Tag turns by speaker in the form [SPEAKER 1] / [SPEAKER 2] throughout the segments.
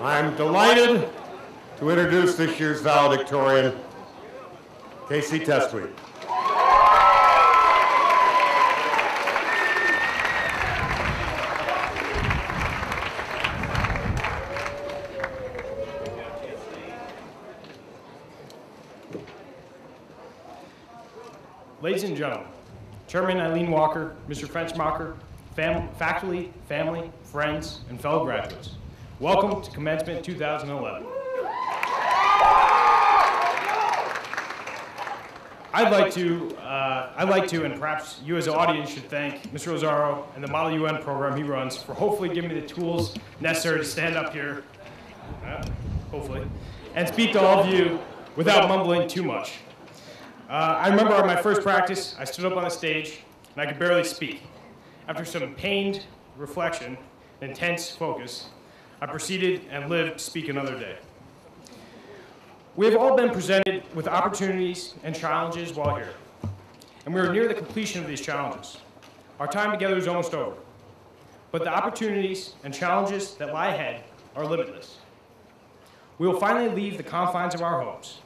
[SPEAKER 1] I'm delighted to introduce this year's valedictorian, Casey Testweed.
[SPEAKER 2] Ladies and gentlemen, Chairman Eileen Walker, Mr. Frenchmacher, faculty, family, friends, and fellow graduates, welcome to Commencement 2011. I'd like to, and perhaps you as an audience should thank Mr. Rosario and the Model UN program he runs for hopefully giving me the tools necessary to stand up here, hopefully, and speak to all of you without mumbling too much. I remember on my first practice, I stood up on the stage, and I could barely speak. After some pained reflection and intense focus, I proceeded and lived to speak another day. We have all been presented with opportunities and challenges while here, and we are near the completion of these challenges. Our time together is almost over, but the opportunities and challenges that lie ahead are limitless. We will finally leave the confines of our homes.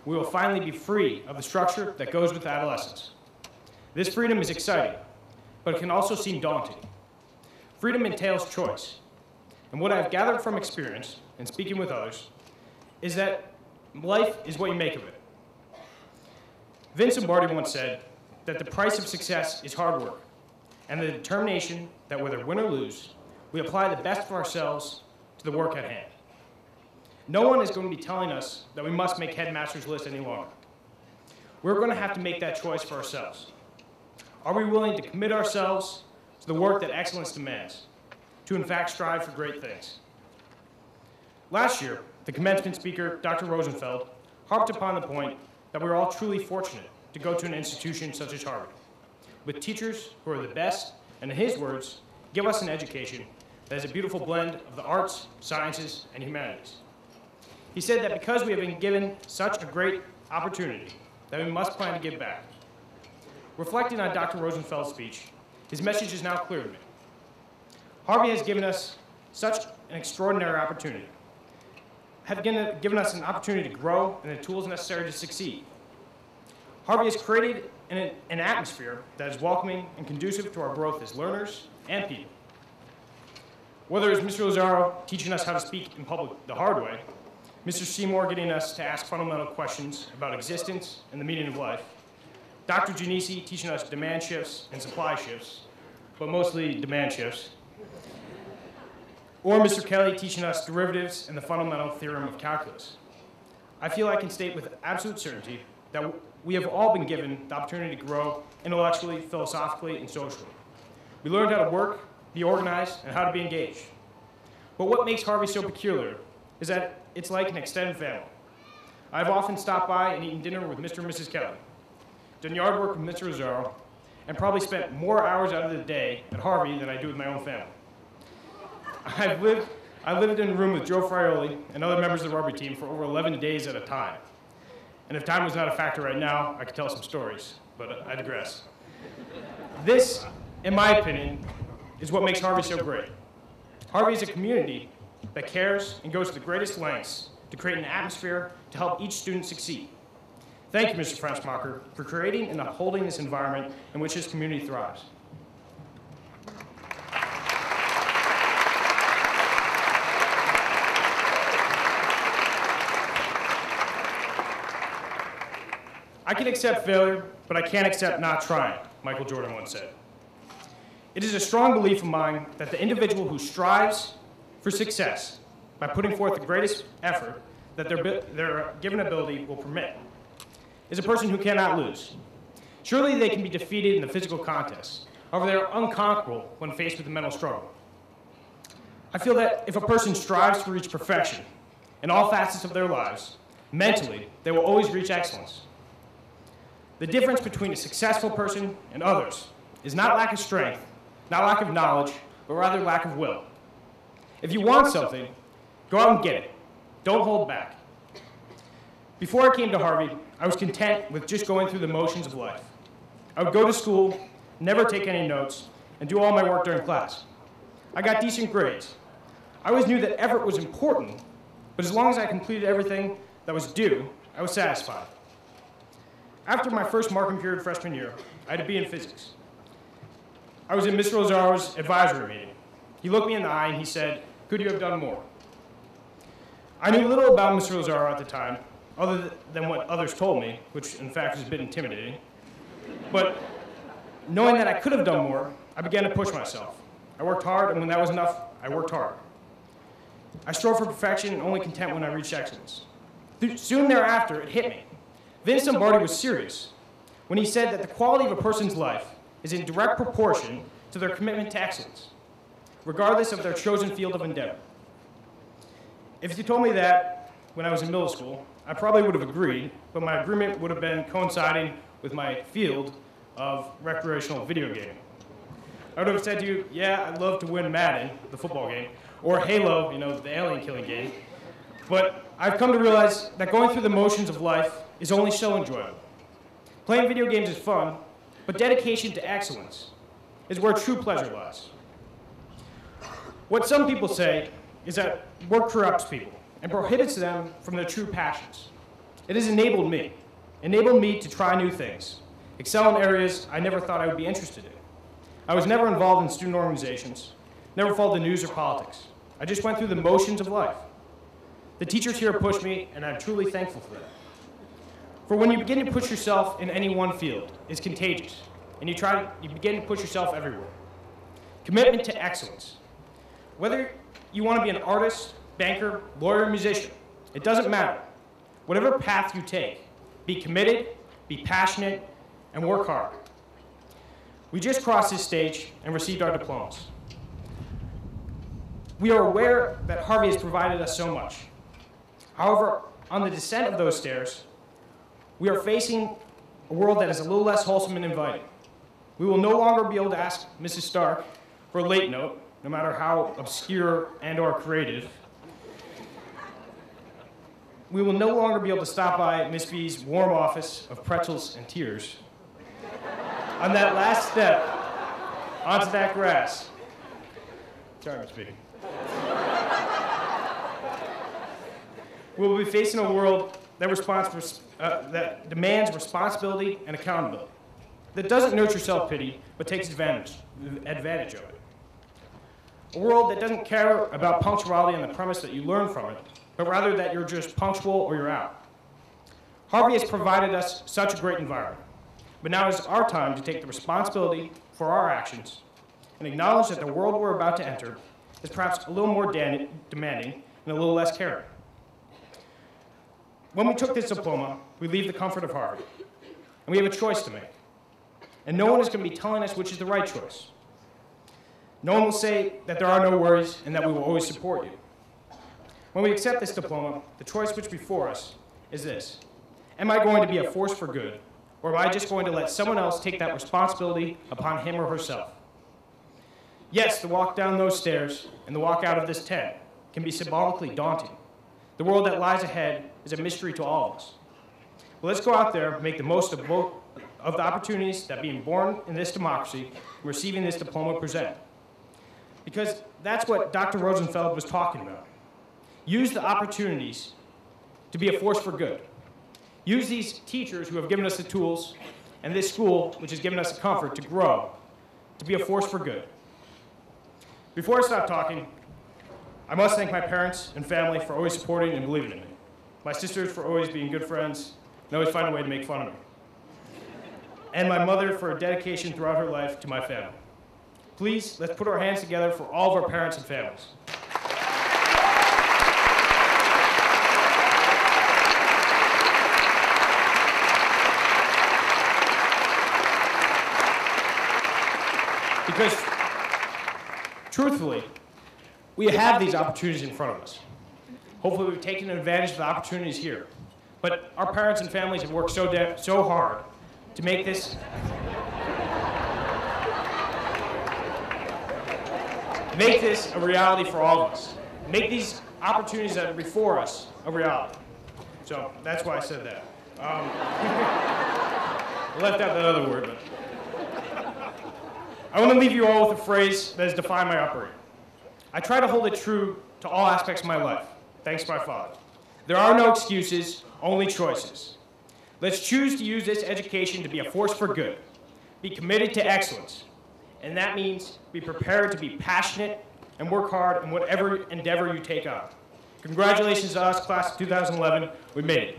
[SPEAKER 2] We will finally be free of the structure that goes with adolescence. This freedom is exciting, but it can also seem daunting. Freedom entails choice. And what I've gathered from experience and speaking with others is that life is what you make of it. Vince Lombardi once said that the price of success is hard work and the determination that whether win or lose, we apply the best of ourselves to the work at hand. No one is going to be telling us that we must make headmaster's list any longer. We're going to have to make that choice for ourselves. Are we willing to commit ourselves to the work that excellence demands, to in fact strive for great things? Last year, the commencement speaker, Dr. Rosenfeld, harped upon the point that we're all truly fortunate to go to an institution such as Harvey, with teachers who are the best, and in his words, give us an education that is a beautiful blend of the arts, sciences, and humanities. He said that because we have been given such a great opportunity, that we must plan to give back. Reflecting on Dr. Rosenfeld's speech, his message is now clear to me. Harvey has given us such an extraordinary opportunity, have given us an opportunity to grow and the tools necessary to succeed. Harvey has created an atmosphere that is welcoming and conducive to our growth as learners and people. Whether it's Mr. Rosario teaching us how to speak in public the hard way, Mr. Seymour getting us to ask fundamental questions about existence and the meaning of life, Dr. Genesi teaching us demand shifts and supply shifts, but mostly demand shifts, or Mr. Kelly teaching us derivatives and the fundamental theorem of calculus. I feel I can state with absolute certainty that we have all been given the opportunity to grow intellectually, philosophically, and socially. We learned how to work, be organized, and how to be engaged. But what makes Harvey so peculiar is that it's like an extended family. I've often stopped by and eaten dinner with Mr. and Mrs. Kelly, done yard work with Mr. Rosario, and probably spent more hours out of the day at Harvey than I do with my own family. I lived in a room with Joe Frioli and other members of the rugby team for over 11 days at a time. And if time was not a factor right now, I could tell some stories, but I digress. This, in my opinion, is what makes Harvey so great. Harvey is a community that cares and goes to the greatest lengths to create an atmosphere to help each student succeed. Thank you, Mr. Frenchmacher, for creating and upholding this environment in which this community thrives. I can accept failure, but I can't accept not trying, Michael Jordan once said. It is a strong belief of mine that the individual who strives for success by putting forth the greatest effort that their given ability will permit is a person who cannot lose. Surely they can be defeated in the physical contest. However, they are unconquerable when faced with the mental struggle. I feel that if a person strives to reach perfection in all facets of their lives, mentally, they will always reach excellence. The difference between a successful person and others is not lack of strength, not lack of knowledge, but rather lack of will. If you want something, go out and get it. Don't hold back. Before I came to Harvey, I was content with just going through the motions of life. I would go to school, never take any notes, and do all my work during class. I got decent grades. I always knew that effort was important, but as long as I completed everything that was due, I was satisfied. After my first marking period freshman year, I had a B in physics. I was in Mr. Lazzaro's advisory meeting. He looked me in the eye and he said, "Could you have done more?" I knew little about Mr. Lazzaro at the time, other than what others told me, which in fact was a bit intimidating. But knowing that I could have done more, I began to push myself. I worked hard, and when that was enough, I worked hard. I strove for perfection and only content when I reached excellence. Soon thereafter, it hit me. Vince Lombardi was serious when he said that the quality of a person's life is in direct proportion to their commitment to excellence, regardless of their chosen field of endeavor. If you told me that when I was in middle school, I probably would have agreed, but my agreement would have been coinciding with my field of recreational video gaming. I would have said to you, yeah, I'd love to win Madden, the football game, or Halo, the alien killing game. But I've come to realize that going through the motions of life is only so enjoyable. Playing video games is fun, but dedication to excellence is where true pleasure lies. What some people say is that work corrupts people and prohibits them from their true passions. It has enabled me to try new things, excel in areas I never thought I would be interested in. I was never involved in student organizations, never followed the news or politics. I just went through the motions of life. The teachers here pushed me, and I'm truly thankful for that. For when you begin to push yourself in any one field, it's contagious, and you begin to push yourself everywhere. Commitment to excellence. Whether you want to be an artist, banker, lawyer, or musician, it doesn't matter. Whatever path you take, be committed, be passionate, and work hard. We just crossed this stage and received our diplomas. We are aware that Harvey has provided us so much. However, on the descent of those stairs, we are facing a world that is a little less wholesome and inviting. We will no longer be able to ask Mrs. Stark for a late note, no matter how obscure and/or creative. We will no longer be able to stop by Miss B's warm office of pretzels and tears. On that last step, onto that grass. Sorry, Miss B. We will be facing a world that demands responsibility and accountability, that doesn't nurture self-pity, but takes advantage of it. A world that doesn't care about punctuality on the premise that you learn from it, but rather that you're just punctual or you're out. Harvey has provided us such a great environment, but now is our time to take the responsibility for our actions and acknowledge that the world we're about to enter is perhaps a little more demanding and a little less caring. When we took this diploma, we leave the comfort of Harvey, and we have a choice to make. And no one is going to be telling us which is the right choice. No one will say that there are no worries and that we will always support you. When we accept this diploma, the choice which before us is this: am I going to be a force for good, or am I just going to let someone else take that responsibility upon him or herself? Yes, the walk down those stairs and the walk out of this tent can be symbolically daunting. The world that lies ahead is a mystery to all of us. But let's go out there and make the most of the opportunities that being born in this democracy and receiving this diploma present. Because that's what Dr. Rosenfeld was talking about. Use the opportunities to be a force for good. Use these teachers who have given us the tools and this school, which has given us the comfort to grow, to be a force for good. Before I stop talking, I must thank my parents and family for always supporting and believing in me. My sisters for always being good friends and always find a way to make fun of me. And my mother for her dedication throughout her life to my family. Please, let's put our hands together for all of our parents and families. Because, truthfully, we have these opportunities in front of us. Hopefully we've taken advantage of the opportunities here. But our parents and families have worked so hard to make this a reality for all of us. Make these opportunities that are before us a reality. So that's why I said that. I left out that other word, but I want to leave you all with a phrase that has defined my upbringing. I try to hold it true to all aspects of my life, thanks to my father. There are no excuses, only choices. Let's choose to use this education to be a force for good. Be committed to excellence. And that means be prepared to be passionate and work hard in whatever endeavor you take on. Congratulations to us, class of 2011. We made it.